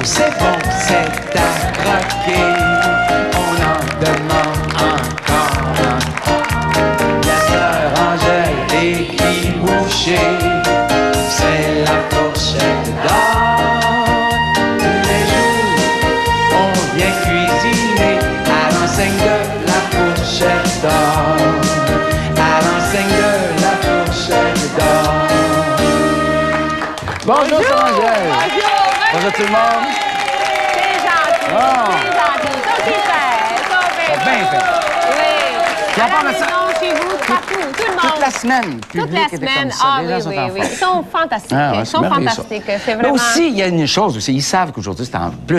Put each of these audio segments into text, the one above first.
c'est bon, c'est à croquer. On en demande encore. La sœur Angèle et Guy Boucher, c'est la fourchette d'or. Tous les jours, on vient cuisiner à l'enseigne de la fourchette d'or. À l'enseigne de la fourchette d'or. Bonjour, sœur Angèle. Bonjour tout le monde. C'est gentil, c'est gentil. Ça, c'est fait. Ça bien fait. Oui. À part de ça, chez vous, partout, tout le monde. toute la semaine, Toute la semaine. Ah oui, oui, oui. Ils sont fantastiques. Ils sont fantastiques. C'est vraiment... Mais aussi, il y a une chose aussi. Ils savent qu'aujourd'hui,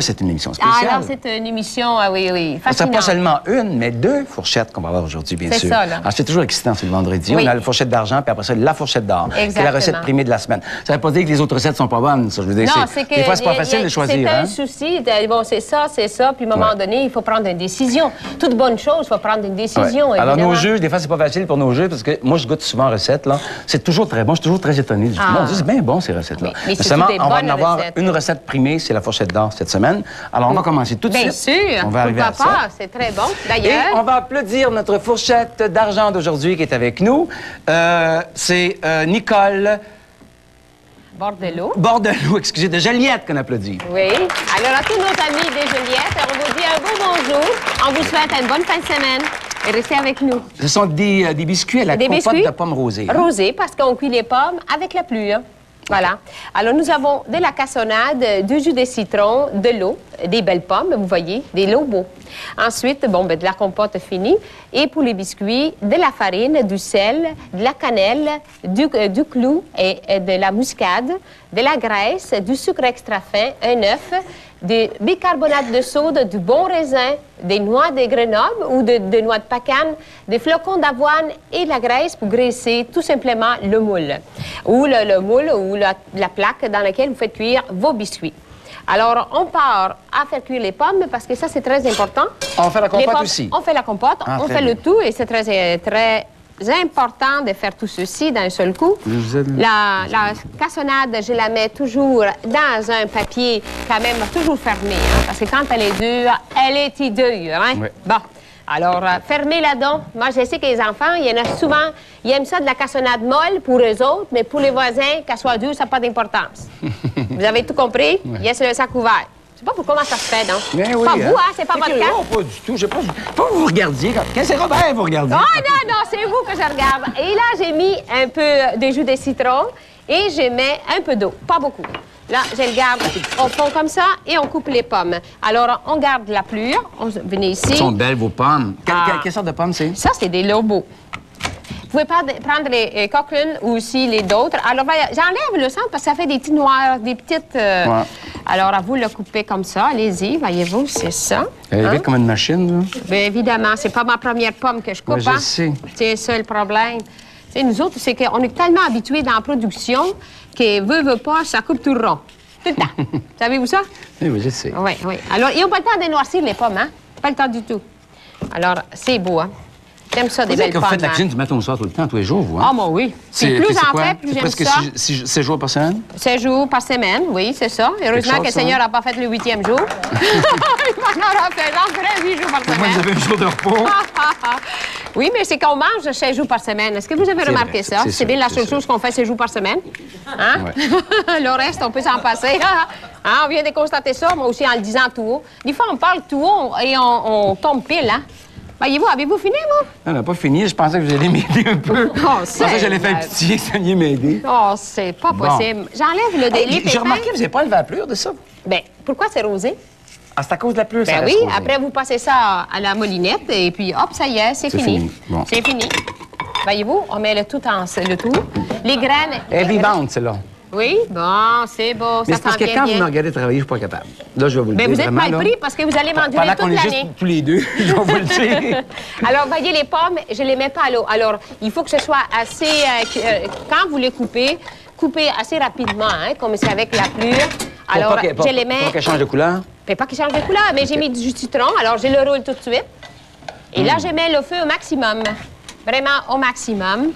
c'est une émission spéciale. Ah, alors, c'est une émission, oui, oui, c'est fascinante. pas seulement une, mais deux fourchettes qu'on va avoir aujourd'hui, bien sûr. C'est ça, là. Alors, c'est toujours excitant, c'est le vendredi. Oui. On a la fourchette d'argent, puis après ça, la fourchette d'or. Exactement. C'est la recette primée de la semaine. Ça veut pas dire que les autres recettes sont pas bonnes, ça. Je veux dire, Non, c'est que... des fois, c'est pas facile de choisir. C'est un souci. Bon, c'est ça, puis à un moment donné, il faut prendre une décision. Toute bonne chose, il faut prendre une décision, Alors, évidemment. nos jeux, des fois, c'est pas facile pour nos jeux, parce que moi, je goûte souvent recettes, là. C'est toujours très bon. Je suis toujours très étonné. Je dis, mon Dieu, c'est bien bon, ces recettes-là. Mais c'est seulement, toutes des on va en bonnes avoir recettes. une recette primée, c'est la fourchette d'or cette semaine. Alors, on va commencer tout de suite. Bien sûr. On va arriver à ça. Pourquoi pas? C'est très bon. Et D'ailleurs... on va applaudir notre fourchette d'argent d'aujourd'hui qui est avec nous. C'est Nicole Bordelot, excusez, de Joliette qu'on applaudit. Oui. Alors, à tous nos amis de Joliette, on vous dit un beau bonjour. On vous souhaite une bonne fin de semaine. Et restez avec nous. Ce sont des biscuits à la compote de pommes rosées. Rosées, parce qu'on cuit les pommes avec la pluie. Voilà. Alors, nous avons de la cassonade, du jus de citron, de l'eau, des belles pommes, vous voyez, des lobos. Ensuite, de la compote finie. Et pour les biscuits, de la farine, du sel, de la cannelle, du clou et de la muscade, de la graisse, du sucre extra fin, un œuf, du bicarbonate de soude, du bon raisin, des noix de Grenoble ou de noix de pacane, des flocons d'avoine et de la graisse pour graisser tout simplement le moule. Ou le moule ou la plaque dans laquelle vous faites cuire vos biscuits. Alors, on part à faire cuire les pommes parce que ça, c'est très important. On fait la compote aussi? On fait la compote, on fait le tout et c'est très important de faire tout ceci d'un seul coup. La cassonade, je la mets toujours dans un papier quand même toujours fermé, hein, parce que quand elle est dure, elle est dure. Hein? Oui. Bon. Alors, fermez là-dedans. Moi, je sais que les enfants, il y en a souvent, ils aiment ça de la cassonade molle pour eux autres, mais pour les voisins, qu'elle soit dure, ça n'a pas d'importance. Vous avez tout compris? Oui. Yes, le sac ouvert. Je sais pas pour comment ça se fait, non? Mais oui, pas vous, hein? C'est pas votre cas? Non, pas du tout. Je sais pas vous regardiez. Quand c'est Robert, vous regardiez. Oh, non, c'est vous que je regarde. Et là, j'ai mis un peu de jus de citron et je mets un peu d'eau. Pas beaucoup. Là, je le garde au fond comme ça et on coupe les pommes. Alors, on garde la pelure. Venez ici. Elles sont belles, vos pommes. Quelle sorte de pommes c'est? Ça, c'est des lobos. Vous pouvez prendre les Cochrane ou aussi les d'autres. Alors, j'enlève le centre parce que ça fait des petits noirs, des petites... Ouais. Alors, à vous le couper comme ça. Allez-y, voyez-vous, c'est ça. Elle est vite comme une machine, là. Bien, évidemment, c'est pas ma première pomme que je coupe. Oui, je sais. C'est ça le problème. T'sais, nous autres, c'est qu'on est tellement habitués dans la production que veut pas, ça coupe tout rond. Tout le temps. Savez-vous ça? Oui, je sais. Oui, oui. Alors, ils n'ont pas le temps de noircir les pommes, hein? Pas le temps du tout. Alors, c'est beau, hein? J'aime ça, des belles pommes. Vous faites la cuisine du matin au soir tout le temps, tous les jours, vous, hein? Ah, moi, oui. C'est plus en fait, plus j'aime ça. Presque 6 jours par semaine? 6 jours par semaine, oui, c'est ça. Heureusement que le Seigneur n'a pas fait le 8e jour. Il m'en aura fait, j'en ferais 8 jours par semaine. Moi, vous avez un jour de repos. Oui, mais c'est qu'on mange 6 jours par semaine. Est-ce que vous avez remarqué ça? C'est bien la seule chose qu'on fait 6 jours par semaine. Hein? Ouais. Le reste, on peut s'en passer. Hein? On vient de constater ça, moi aussi, en le disant tout haut. Des fois, on parle tout haut et on tombe pile, hein? Voyez-vous, avez-vous fini, vous? Non, on n'a pas fini. Je pensais que vous alliez m'aider un peu. Oh, je pensais que j'allais faire pitié, que ça allait m'aider. Oh, c'est pas possible. J'enlève le délai. J'ai remarqué que vous n'avez pas levé la pelure de ça. Bien, pourquoi c'est rosé? Ah, c'est à cause de la pelure, ça Ben oui, rosé. après, vous passez ça à la molinette et puis, hop, ça y est, c'est fini. Bon. C'est fini. Voyez-vous, on met le tout. Les graines... Elle est vivante, celle-là. Oui, bon, c'est beau, mais c'est parce que quand vous me regardez travailler, je ne suis pas capable. Là, je vais vous le dire. Mais vous êtes vraiment, mal pris parce que vous allez m'endurer toute l'année. Pendant qu'on est juste tous les deux, je vais vous le dire. Alors, voyez, les pommes, je ne les mets pas à l'eau. Alors, il faut que ce soit assez... quand vous les coupez assez rapidement, hein, comme c'est avec la pelure. Alors, je les mets... Pour qu'elle change de couleur? Pas qu'elle change de couleur, mais j'ai mis du jus de citron. Alors, je le roule tout de suite. Et là, je mets le feu au maximum. Vraiment au maximum.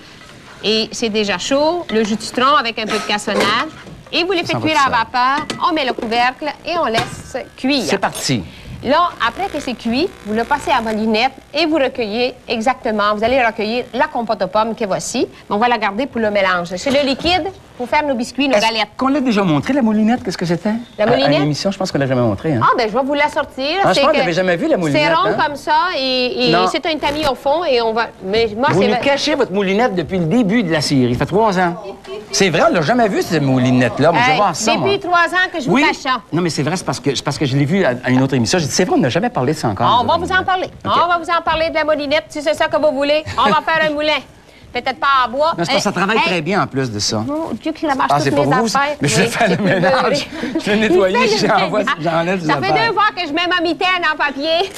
Et c'est déjà chaud, le jus de citron avec un peu de cassonade. Et vous les faites cuire à vapeur. On met le couvercle et on laisse cuire. C'est parti. Là, après que c'est cuit, vous le passez à la molinette et vous recueillez exactement. Vous allez recueillir la compote aux pommes que voici. On va la garder pour le mélange. C'est le liquide pour faire nos biscuits, nos galettes. Qu'on l'a déjà montré, la moulinette, qu'est-ce que c'était? La moulinette? À l'émission, je pense qu'on l'a jamais montré. Hein? Ah, ben je vais vous la sortir. Ah, je pense que j'avais jamais vu la moulinette. C'est rond hein? comme ça et c'est un tamis au fond et on va... Mais moi, Vous nous cachez votre moulinette depuis le début de la série. Il fait 3 ans. C'est vrai, on l'a jamais vu, cette moulinette-là. Moi, je veux voir ça, depuis 3 ans que je vous cache ça. Non, mais c'est vrai, c'est parce que je l'ai vu à une autre émission. J'ai dit, c'est vrai, on n'a jamais parlé de ça encore. On va vous en parler. Okay. On va vous en parler de la moulinette, si c'est ça que vous voulez. On va faire un moulin. Peut-être pas en bois. Non, c'est parce que ça travaille très bien en plus de ça. Mon Dieu, que la marche c'est toutes pour mes vous, affaires. mais je vais faire le mélange. Je vais nettoyer, j'enlève des affaires. Ça fait 2 fois que je mets ma mitaine en papier.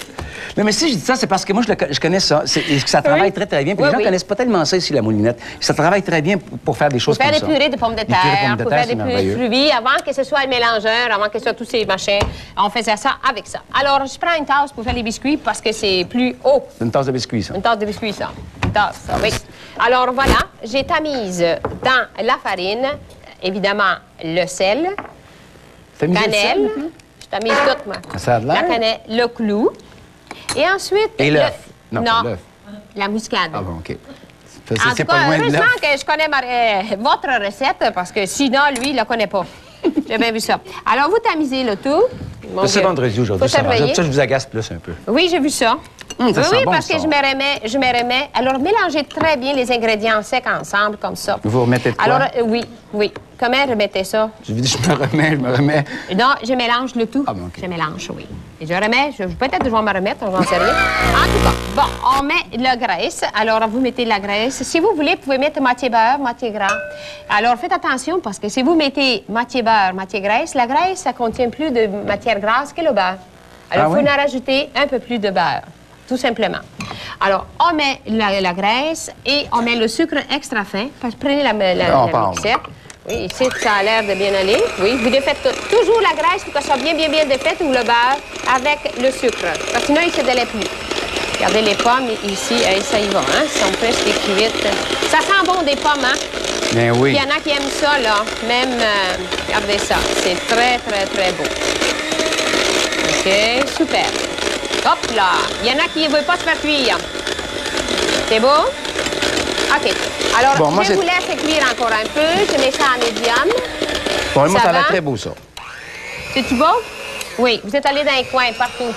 Non, mais si je dis ça, c'est parce que moi, je connais ça. Ça travaille très, très bien. Puis les gens connaissent pas tellement ça ici, la moulinette. Ça travaille très bien pour faire des choses comme ça. Pour faire des purées de pommes de terre, pour faire des purées de fruits. Avant que ce soit un mélangeur, avant que ce soit tous ces machins, on faisait ça avec ça. Alors, je prends une tasse pour faire les biscuits parce que c'est plus haut. C'est une tasse de biscuits, ça. Une tasse de biscuits, ça. Une tasse, ça, oui. Alors, voilà, j'ai tamise dans la farine, évidemment, le sel, cannelle. Je tamise tout, moi. Ça a de l'air. La cannelle, le clou. Et ensuite... Et l'œuf. Non, l'œuf. La muscade. Ah bon, OK. En tout cas, heureusement que je connais votre recette, parce que sinon, lui, il ne la connaît pas. J'ai bien vu ça. Alors, vous tamisez le tout. C'est vendredi aujourd'hui, ça je vous agace plus un peu. Oui, j'ai vu ça. Oui, bon, parce que je me remets. Alors, mélangez très bien les ingrédients secs ensemble, comme ça. Vous remettez de quoi? Alors, oui. Comment remettez ça? Je me remets. Non, je mélange le tout. Ah, bon, OK. Je mélange, oui. Et je remets, peut-être que je vais me remettre, j'en sais rien. En tout cas, bon, on met la graisse. Alors, vous mettez la graisse. Si vous voulez, vous pouvez mettre moitié beurre, moitié gras. Alors, faites attention, parce que si vous mettez moitié beurre, moitié graisse, la graisse, ça contient plus de matière grasse que le beurre. Alors, il faut en rajouter un peu plus de beurre. Tout simplement. Alors, on met la graisse et on met le sucre extra fin. Prenez la mixette. Oui, ici, ça a l'air de bien aller. Oui, vous défaites toujours la graisse pour que ça soit bien défaite ou le beurre avec le sucre. Parce que sinon, il ne se délai plus. Regardez les pommes ici. Ça y va, hein? Elles sont presque cuites. Ça sent bon des pommes, hein? Bien oui. Il y en a qui aiment ça, là. Même, regardez ça. C'est très, très, très beau. OK, super. Hop là! Il y en a qui ne veulent pas se faire cuire. C'est beau? OK. Alors, je vous laisse cuire encore un peu. Je mets ça en médium. Bon, moi, ça a l'air très beau, ça. C'est-tu beau? Oui, vous êtes allés dans les coins, partout.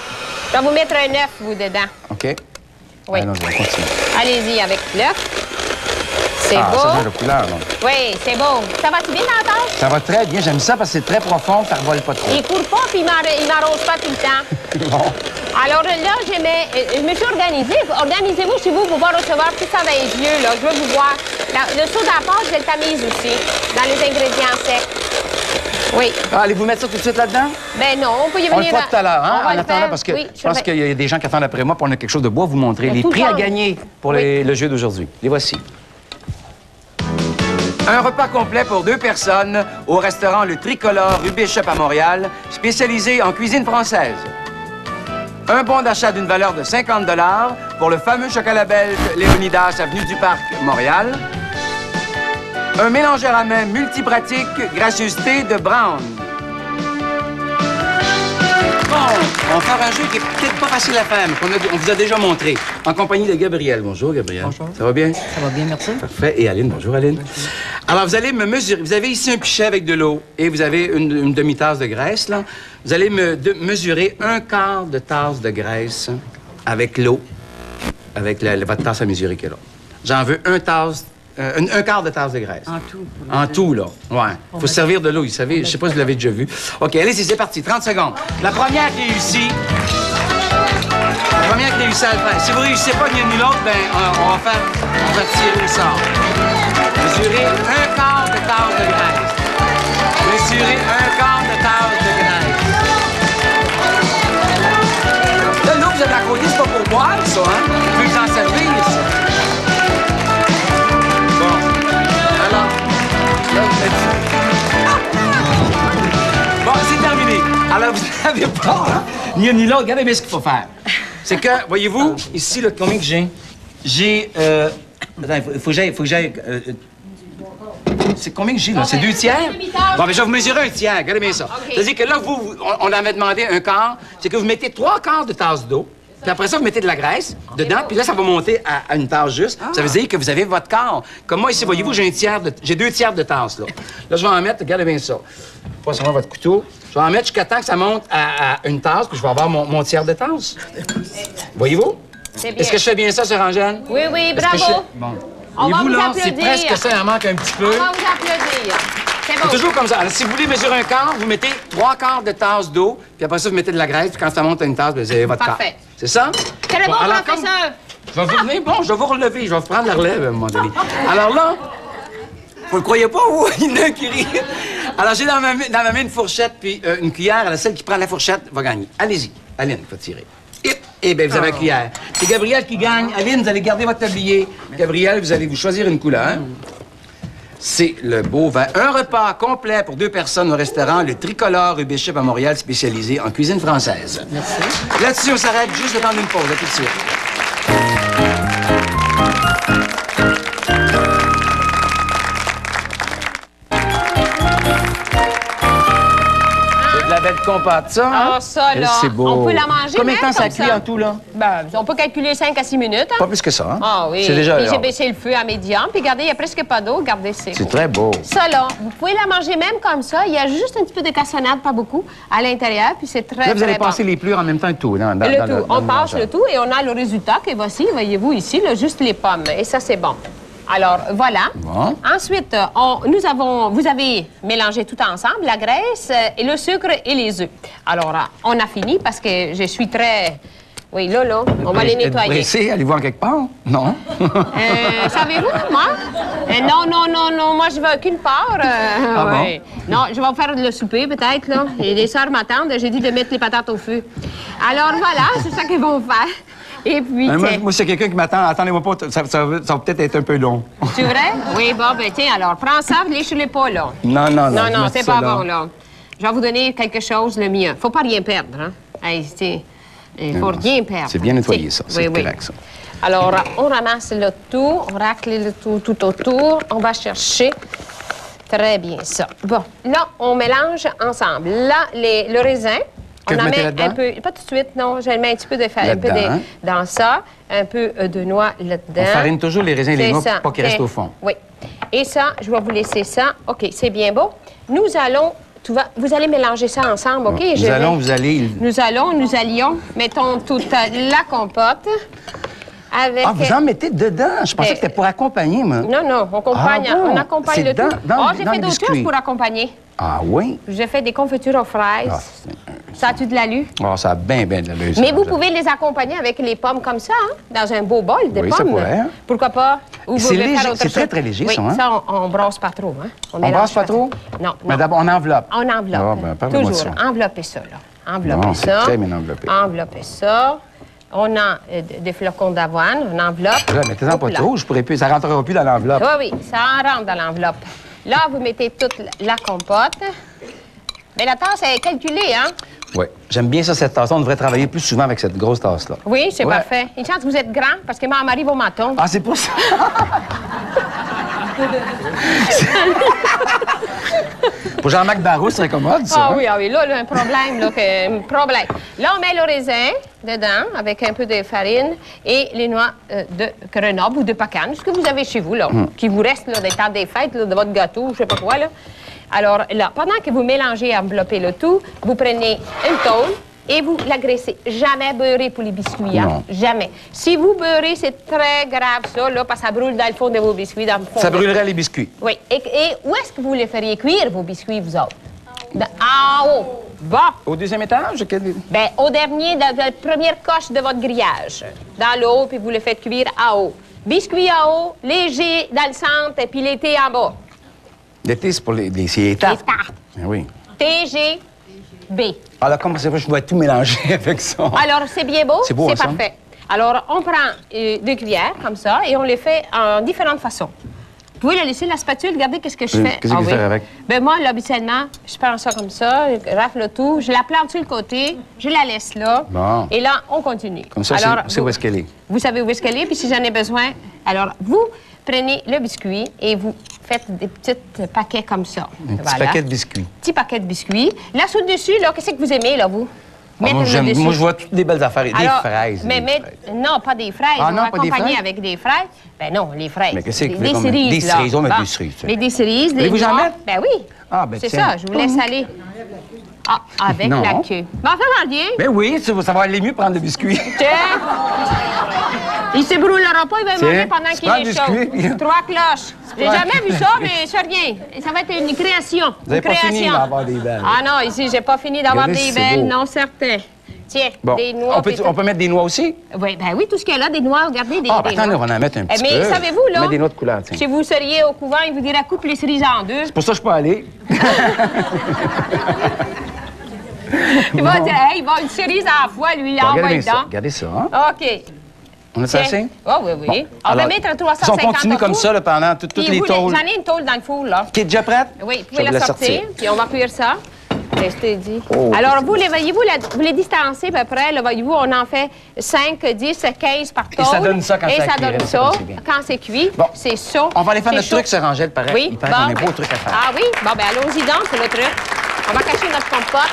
Je vais vous mettre un œuf, vous, dedans. OK. Oui. Alors, je vais continuer. Allez-y avec l'œuf. C'est beau. Ça change de couleur, là. Oui, c'est beau. Ça va-tu bien dans la tâche? Ça va très bien. J'aime ça parce que c'est très profond, ça ne revole pas trop. Il ne court pas puis il m'arrose pas tout le temps. Bon. Alors là, je me suis organisée. Organisez-vous chez vous pour voir recevoir tout ça dans les yeux, là. Je veux vous voir. Le saut à la pâte, je le tamise aussi, dans les ingrédients secs. Oui. Ah, allez-vous mettre ça tout de suite là-dedans? Ben non, on peut y venir. On le fera tout à l'heure, hein, en attendant, parce que oui, je pense qu'il y a des gens qui attendent après moi, pour on a quelque chose de beau à vous montrer. Les prix à gagner pour le jeu d'aujourd'hui. Les voici. Un repas complet pour 2 personnes au restaurant Le Tricolore rue Bishop à Montréal, spécialisé en cuisine française. Un bon d'achat d'une valeur de 50 $ pour le fameux chocolat belge Léonidas, avenue du Parc, Montréal. Un mélangeur à main multipratique, gracieuseté de Brown. Bon, on va faire un jeu qui est peut-être pas facile à faire, mais qu'on vous a déjà montré. En compagnie de Gabriel. Bonjour, Gabriel. Bonjour. Ça va bien? Ça va bien, merci. Parfait. Et Aline, bonjour, Aline. Merci. Alors, vous allez me mesurer. Vous avez ici un pichet avec de l'eau et vous avez une demi-tasse de graisse, là. Vous allez me mesurer 1/4 de tasse de graisse avec l'eau, avec votre tasse à mesurer qui est là. J'en veux 1/4 de tasse de graisse. En tout. En tout, là. Ouais. Faut se servir de l'eau, vous savez. Je sais pas si vous l'avez déjà vu. OK, allez-y, c'est parti. 30 secondes. La première qui réussit... La première qui réussit à le faire. Si vous réussissez pas ni l'un ni l'autre, ben, on va tirer au sort. Mesurez 1/4 de tasse de graisse. Mesurez 1/4 de tasse de graisse. Là, l'eau que vous avez à côté, c'est pas pour boire, ça, hein? Vous pouvez vous en servir, ça. Bon, c'est terminé. Alors, vous n'avez pas, hein? Ni un ni l'autre. Regardez bien ce qu'il faut faire. C'est que, voyez-vous, ici, là, combien que j'ai? J'ai, attends, il faut que j'aille... C'est combien que j'ai, là? C'est 2 tiers? Bon, mais je vais vous mesurer un tiers. Regardez bien ça. Okay. C'est-à-dire que là, on avait demandé un quart. C'est que vous mettez 3 quarts de tasse d'eau. Puis après ça, vous mettez de la graisse dedans. Puis là, ça va monter à une tasse juste. Ça veut dire que vous avez votre quart. Comme moi, ici, voyez-vous, j'ai 2 tiers de tasse, là. Là, je vais en mettre, regardez bien ça. Passez-moi votre couteau. Je vais en mettre jusqu'à temps que ça monte à une tasse, puis je vais avoir mon tiers de tasse. Voyez-vous? C'est bien. Est-ce que je fais bien ça, Sœur Angèle? Oui, oui, Est-ce que bravo. Bon. On va Voyez-vous, vous là, c'est applaudir. presque ça, il en manque un petit peu. On va vous applaudir. C'est C'est bon. toujours comme ça. Alors, si vous voulez mesurer un quart, vous mettez 3 quarts de tasse d'eau, puis après ça, vous mettez de la graisse, puis quand ça monte à une tasse, vous avez votre quart. Parfait. C'est ça? Très bon, alors, professeur. Je vais vous venir, bon, je vais vous relever, je vais vous prendre la relève à un moment donné. Alors là, vous le croyez pas, vous? Il y en a un qui rit. Alors, j'ai dans ma main une fourchette, puis une cuillère. Alors, celle qui prend la fourchette va gagner. Allez-y. Aline, il faut tirer. Eh bien, vous avez la cuillère. C'est Gabriel qui gagne. Aline, vous allez garder votre tablier. Gabriel, vous allez vous choisir une couleur. C'est le beau vin. Un repas complet pour 2 personnes au restaurant Le Tricolore rue Bishop à Montréal, spécialisé en cuisine française. Merci. Là-dessus, on s'arrête juste le temps d'une pause. À tout de suite. C'est de la belle compote, ça. Hein? Ah, ça, là. C'est beau. On peut la manger Combien de même temps ça comme cuit en tout, là? Ben, on peut calculer 5 à 6 minutes. Hein? Pas plus que ça, hein? Ah oui. C'est déjà... Puis j'ai baissé le feu à médium. Puis regardez, il n'y a presque pas d'eau. Regardez, c'est C'est beau. très beau. Ça, là, vous pouvez la manger même comme ça. Il y a juste un petit peu de cassonade, pas beaucoup, à l'intérieur. Puis c'est très, Là, vous allez très bon. passer les plures en même temps que tout, là, dans Le dans tout. dans On le passe mangeur. le tout et on a le résultat que voici, voyez-vous ici, là, juste les pommes. Et ça, c'est bon. Alors, voilà. Bon. Ensuite, vous avez mélangé tout ensemble, la graisse et le sucre et les œufs. Alors, on a fini parce que je suis très... Oui, là, on va les Êtes-vous nettoyer. pressé? Allez-vous en quelque part? Non? Savez-vous, moi? Non, moi, je veux aucune part. Ah bon? Ouais. Non, je vais vous faire le souper, peut-être, là. Et les sœurs m'attendent, j'ai dit de mettre les patates au feu. Alors, voilà, c'est ça qu'ils vont faire. Et puis, Moi, c'est quelqu'un qui m'attend. Attendez-moi pas, ça va peut-être être un peu long. c'est vrai? Oui, bon, ben tiens, alors, prends ça, léchez-les pas, là. Non, Non, je mets c'est ça pas là. bon, là. Je vais vous donner quelque chose, le mien. Faut pas rien perdre, hein? Hey, il faut rien perdre. C'est bien nettoyé, Tiens. ça. C'est Oui, correct, ça. Alors, on ramasse le tout, on racle le tout autour. On va chercher très bien ça. Bon, là, on mélange ensemble. Là, le raisin, Que on vous en mettez met là-dedans? un peu, pas tout de suite, non, je mets un petit peu de farine, Là-dedans, hein? dans ça, un peu de noix là-dedans. On farine toujours les raisins et les C'est noix ça. pour pas qu'ils restent Tiens. au fond. Oui. Et ça, je vais vous laisser ça. OK, c'est bien beau. Nous allons... Vous allez mélanger ça ensemble, OK? Nous allions, mettons toute la compote avec... Ah, vous en mettez dedans? Je pensais que c'était pour accompagner, moi. Non, on accompagne, Ah bon? on accompagne C'est le tout. J'ai dans fait le d'autres biscuit. choses pour accompagner. Ah oui? J'ai fait des confitures aux fraises. Ah, Ça a-tu de l'allure? ça a bien de l'allure. Mais ça. vous pouvez les accompagner avec les pommes comme ça, hein, dans un beau bol de Oui, pommes. ça pourrait, hein. Pourquoi pas? Ou vous C'est voulez léger, faire autre c'est très, chose? très léger, oui, ça, hein? ça, on brasse pas trop, hein? On mélange brasse pas trop? Non, Mais non. d'abord, on enveloppe. On enveloppe. Ah, ben, parlez-moi de Toujours. ça. Envelopper ça, là. Envelopper Non, c'est ça. très bien enveloppé. Envelopper ça. On a des flocons d'avoine, on enveloppe. Là, mettez-en pas Hop là. trop, je pourrais plus, ça rentrera plus dans l'enveloppe. Oui, ça en rentre dans l'enveloppe. Là, vous mettez toute la compote. Mais la tasse, elle est calculée, hein? Oui. J'aime bien ça, cette tasse-là. On devrait travailler plus souvent avec cette grosse tasse-là. Oui, c'est Ouais. parfait. Une chance que vous êtes grand, parce que moi, elle m'arrive au menton. Ah, c'est pour ça? Pour Jean-Marc Barrault, ce serait commode, ça. Ah hein? oui, là, un problème, un problème. Là, on met le raisin dedans, avec un peu de farine, et les noix de Grenoble ou de Pacane, ce que vous avez chez vous, là, qui vous reste, là, des temps des fêtes, là, de votre gâteau, je sais pas quoi, là. Alors, là, pendant que vous mélangez et enveloppez le tout, vous prenez une tôle et vous la graissez. Jamais beurrer pour les biscuits, hein? Non. Jamais. Si vous beurrez, c'est très grave, ça, là, parce que ça brûle dans le fond de vos biscuits, dans le fond. Ça brûlerait les biscuits. Oui. Et où est-ce que vous les feriez cuire, vos biscuits, vous autres? En haut. Bon. Au deuxième étage? Bien, au dernier, dans la première coche de votre grillage. Dans l'eau, puis vous le faites cuire en haut. Biscuits en haut, léger dans le centre, et puis l'été en bas. L'été, c'est pour les étapes. Les tartes. Ah oui. TGB. Alors, comment ça va? Je dois tout mélanger avec ça. Alors, c'est bien beau? C'est beau, hein, ça? parfait. Alors, on prend 2 cuillères, comme ça, et on les fait en différentes façons. Vous pouvez la laisser, la spatule, regardez qu'est-ce que je fais. Qu'est-ce que vous faites avec? Ben moi, là, habituellement, je prends ça comme ça, je rafle le tout, je la plante sur le côté, je la laisse là, Bon. et là, on continue. Comme ça, Alors, c'est où est-ce qu'elle est? Vous savez où est-ce qu'elle est, puis si j'en ai besoin, alors vous prenez le biscuit et vous faites des petits paquets comme ça. Un petit paquet de biscuits. Petit paquet de biscuits. Là, sous le dessus, là, qu'est-ce que vous aimez, là, vous? Moi, je vois toutes des belles affaires. Alors, des fraises. Non, pas des fraises. Ah, on non, va pas des accompagner fraises? avec des fraises. Ben non, les fraises. Mais qu'est-ce que des cerises, des là. cerises, on met Bon. des cerises. Mais des cerises, des Voulez-vous en noix. mettre? Ben oui. Ah, ben c'est tiens. ça, je vous laisse aller. Ah, avec Non. la queue. Bon, ça va bien. Ben oui, ça va aller mieux prendre le biscuit. Tiens. Il se brûlera pas, il va Tiens, manger pendant tu qu'il prends est le chaud. biscuit. 3 cloches. J'ai Ouais. jamais vu ça, mais c'est rien. Ça va être une création. Vous n'avez Une pas fini création. d'avoir des belles. Ah non, ici, j'ai pas fini d'avoir Regardez des si c'est belles, beau. non, certain. Tiens, Bon, des noix. on peut mettre des noix aussi? Oui, ben oui, tout ce qu'il y a là, des noix, regardez, des Ah, ben des attendez, noix. on va en mettre un petit peu. Mais savez-vous, là, On met des noix de couleur, tiens. si vous seriez au couvent, il vous dirait coupe les cerises en deux. C'est pour ça que je peux aller. Il va dire, hey, il va une cerise à la fois, lui, Bon, envoie regardez ça. dedans. Regardez ça, hein? OK. On a ça assez? Oh, oui, oui. Bon, On va alors, mettre si 350 on continue au comme four. ça là, pendant toutes Puis les vous, tôles. j'en ai une tôle dans le four, là. Qui est déjà prête? Oui, vous Je pouvez vais la sortir, puis on va cuire ça. Restez dit. Oh, Alors, vous les voyez-vous, vous les distancez à peu près. Là, voyez-vous, on en fait 5, 10, 15 par tôle. Et ça donne ça quand Et ça ça cuit, donne hein, ça c'est bien. quand c'est cuit. Bon. C'est ça. On va aller faire C'est notre chaud. truc, Sœur Angèle, pareil. Oui, Il paraît qu'on a un bon. beau truc à faire. Ah oui? Bon, ben allons-y donc, c'est le truc. On va cacher notre compote.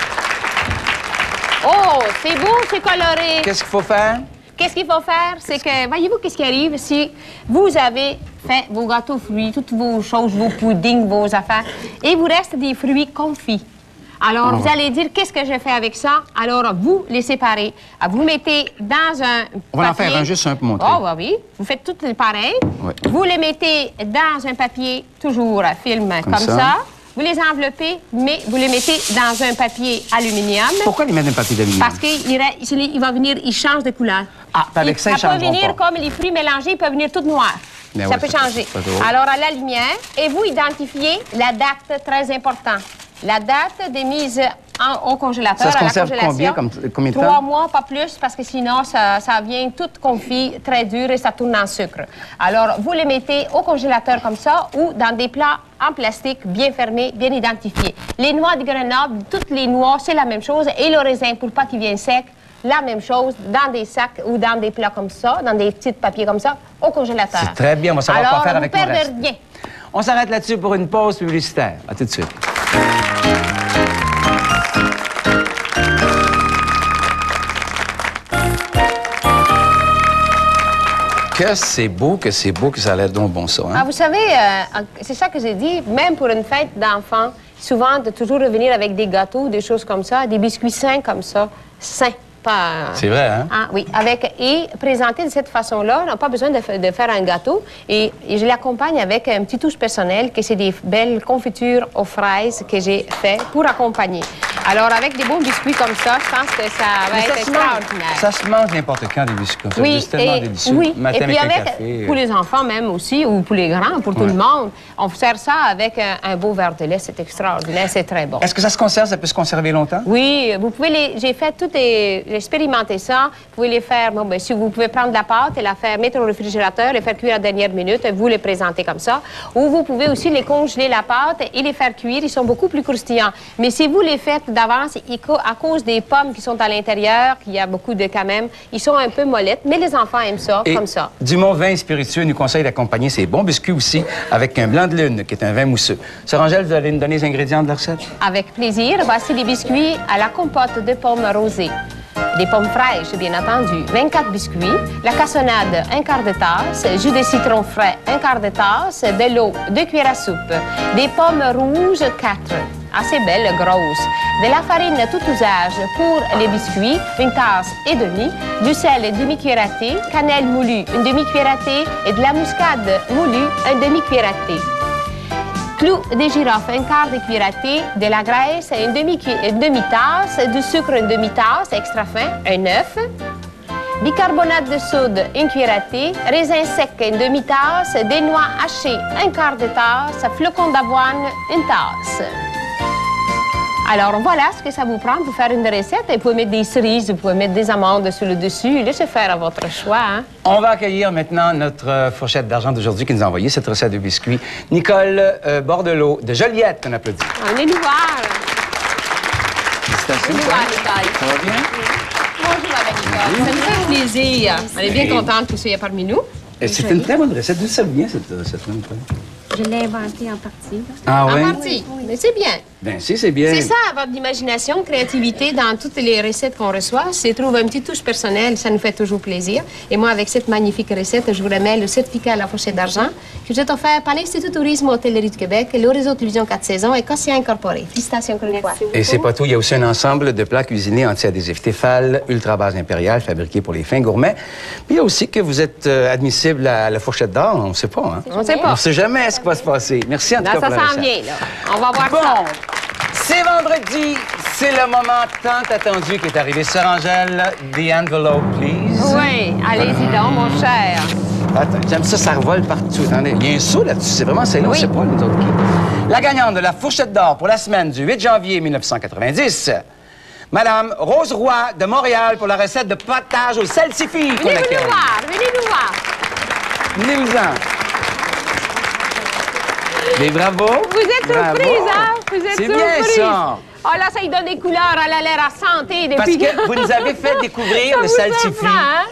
Oh, c'est beau, c'est coloré. Qu'est-ce qu'il faut faire? Qu'est-ce qu'il faut faire? C'est que, voyez-vous, qu'est-ce qui arrive si vous avez fait vos gâteaux fruits, toutes vos choses, vos puddings, vos affaires, et il vous reste des fruits confits. Alors, vous allez dire, qu'est-ce que je fais avec ça? Alors, vous les séparez. Vous mettez dans un On va en papier. faire un juste un pour montrer. Oh, oui. Vous faites tout pareil. Oui. Vous les mettez dans un papier, toujours à film comme ça. Vous les enveloppez, mais vous les mettez dans un papier aluminium. Pourquoi les mettre dans un papier d'aluminium? Parce qu'il va venir, il change de couleur. Ah, puis avec ça, ils peut changeront venir pas. comme les fruits mélangés, il peut venir tout noir. Ben Ça ouais, peut ça- changer. c'est drôle. Alors, à la lumière, et vous identifiez la date, très important. La date de mise au congélateur. Ça se à la conserve congélation. combien de temps? 3 mois, pas plus, parce que sinon, ça vient tout confit, très dur et ça tourne en sucre. Alors, vous les mettez au congélateur comme ça ou dans des plats en plastique bien fermés, bien identifiés. Les noix de Grenoble, toutes les noix, c'est la même chose. Et le raisin, pour pas qu'il vienne sec, la même chose, dans des sacs ou dans des plats comme ça, dans des petits papiers comme ça, au congélateur. C'est très bien, on va savoir Alors, quoi faire avec vous le perdez reste. rien. On s'arrête là-dessus pour une pause publicitaire. À tout de suite. Que c'est beau, que ça a l'air donc bon ça. Hein? Ah, vous savez, c'est ça que j'ai dit, même pour une fête d'enfants, souvent de toujours revenir avec des gâteaux, des choses comme ça, des biscuits sains comme ça, sains. Pas, C'est vrai, hein? Ah, oui, et présenté de cette façon-là, on n'a pas besoin de faire un gâteau. Et je l'accompagne avec un petit touche personnel, que c'est des belles confitures aux fraises que j'ai fait pour accompagner. Alors, avec des bons biscuits comme ça, je pense que ça va être extraordinaire. Ça se mange n'importe quand, des biscuits comme ça. Oui, C'est tellement délicieux. oui. Matin Et puis avec un avec, café. pour les enfants même aussi, ou pour les grands, pour tout le monde, on sert ça avec un beau verre de lait. C'est extraordinaire, c'est très bon. Est-ce que ça se conserve? Ça peut se conserver longtemps? Oui, vous pouvez j'ai fait j'ai expérimenté ça. Vous pouvez les faire, bon, ben, si vous pouvez prendre la pâte et la faire mettre au réfrigérateur, les faire cuire à la dernière minute, vous les présentez comme ça. Ou vous pouvez aussi les congeler la pâte et les faire cuire. Ils sont beaucoup plus croustillants. Mais si vous les faites d'avance, à cause des pommes qui sont à l'intérieur, qu'il y a beaucoup de quand même, ils sont un peu mollettes, mais les enfants aiment ça, Et comme ça. Dumont Vin et Spiritueux nous conseille d'accompagner ces bons biscuits aussi avec un blanc de lune, qui est un vin mousseux. Sœur Angèle, vous allez nous donner les ingrédients de la recette? Avec plaisir. Voici les biscuits à la compote de pommes rosées. Des pommes fraîches, bien entendu. 24 biscuits. La cassonade, 1/4 de tasse. Jus de citron frais, 1/4 de tasse. De l'eau, 2 cuillères à soupe. Des pommes rouges, 4. Assez belles, grosses. De la farine tout usage pour les biscuits, 1 tasse et demie. Du sel, demi-cuillère à thé. Cannelle moulue, 1 demi-cuillère à thé. Et de la muscade moulue, 1 demi-cuillère à thé. Clou de girofle, 1/4 de cuillère à thé, de la graisse, une demi-tasse, du sucre, une demi-tasse, extra fin, un œuf, bicarbonate de soude, 1 cuillère à thé, raisin sec, une demi-tasse, des noix hachées, 1/4 de tasse, flocons d'avoine, 1 tasse. Alors, voilà ce que ça vous prend pour faire une recette. Vous pouvez mettre des cerises, vous pouvez mettre des amandes sur le dessus. Laissez faire à votre choix. Hein? On va accueillir maintenant notre fourchette d'argent d'aujourd'hui qui nous a envoyé cette recette de biscuits. Nicole Bordelot de Joliette, qu'on applaudit. On est nous voir. Félicitations. Venez voir, Nicole. Ça va bien? Bonjour, Nicole. Ça nous fait plaisir. On est bien contente que vous soyez parmi nous. Et c'est une très bonne recette. D'où ça vient, cette recette-là? Je l'ai inventée en partie. Là. Ah oui? En partie. Mais c'est bien. Bien, si, c'est bien. C'est ça, votre imagination, créativité dans toutes les recettes qu'on reçoit. C'est trouver une petite touche personnelle, ça nous fait toujours plaisir. Et moi, avec cette magnifique recette, je vous remets le certificat à la fourchette d'argent que vous êtes offert par l'Institut Tourisme Hôtellerie du Québec, le réseau Télévision 4 saisons et Cossia Incorporé. Félicitations encore une fois. Et c'est pas tout, il y a aussi un ensemble de plats cuisinés anti-adhésifs Tefal, ultra base impériale, fabriqués pour les fins gourmets. Puis il y a aussi que vous êtes admissible à la fourchette d'or, on ne sait pas, hein? On ne sait pas. On ne sait jamais ce qui va se passer. Merci en tout cas pour la Ça s'en recette. vient, là. On va voir Bon, ça. c'est vendredi, c'est le moment tant attendu qui est arrivé. Sœur Angèle, the envelope, please. Oui, allez-y donc, mon cher. Attends, j'aime ça, ça revole partout. Attendez, il y a un saut là-dessus, c'est vraiment celle-là, Oui. on sait pas, les autres qui. La gagnante de la fourchette d'or pour la semaine du 8 janvier 1990, Madame Rose Roy de Montréal pour la recette de potage au salsifis. Venez nous voir, venez nous voir. Venez-vous-en. Mais bravo. Vous êtes Bravo. surprise, hein? Vous êtes C'est surprise. bien ça. Oh là, ça lui donne des couleurs, elle a l'air à santé Parce depuis que vous nous avez fait découvrir Ça le vous salsifis. surprend, hein?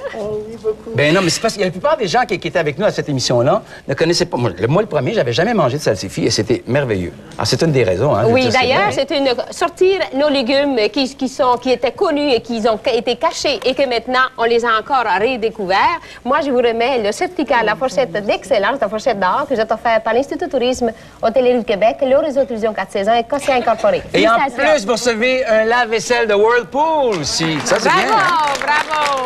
Ben non, mais c'est parce que la plupart des gens qui étaient avec nous à cette émission-là ne connaissaient pas. Moi, le premier, j'avais jamais mangé de salsifis et c'était merveilleux. Alors, c'est une des raisons, hein. je veux Oui, dire, d'ailleurs, c'est c'est une sortir nos légumes qui étaient connus et qui ont été cachés et que maintenant on les a encore redécouverts. Moi, je vous remets le certificat à la fourchette d'excellence, la fourchette d'or que j'ai offert par l'Institut Tourisme Hôtellerie du Québec, le réseau Télévision 4 saisons et Cossia Incorporé. Et en Félicitations. plus, vous recevez un lave-vaisselle de Whirlpool aussi. Ça, c'est bien. Bravo, bravo.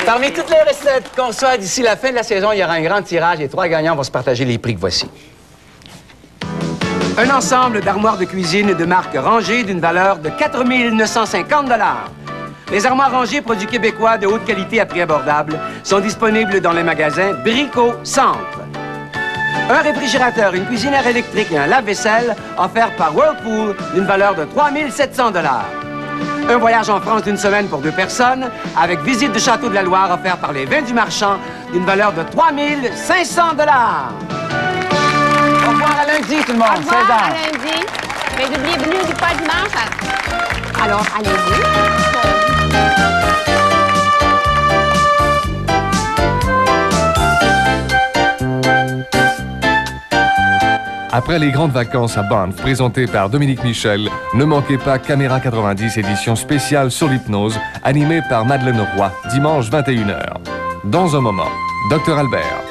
Parmi toutes les recettes qu'on reçoit d'ici la fin de la saison, il y aura un grand tirage et 3 gagnants vont se partager les prix que voici. Un ensemble d'armoires de cuisine de marque Rangé d'une valeur de 4 950 $. Les armoires Rangé, produits québécois de haute qualité à prix abordable, sont disponibles dans les magasins Brico Centre. Un réfrigérateur, une cuisinière électrique et un lave-vaisselle offerts par Whirlpool d'une valeur de 3 700 $. Un voyage en France d'une semaine pour 2 personnes avec visite du Château de la Loire offert par les Vins du Marchand d'une valeur de 3 500 $. Au revoir à lundi, tout le monde. Au revoir, 16 à heures. lundi. Mais n'oubliez pas dimanche. Alors, allez-y. Après les grandes vacances à Banff, présentées par Dominique Michel, ne manquez pas Caméra 90, édition spéciale sur l'hypnose, animée par Madeleine Roy, dimanche 21h. Dans un moment, Dr Albert.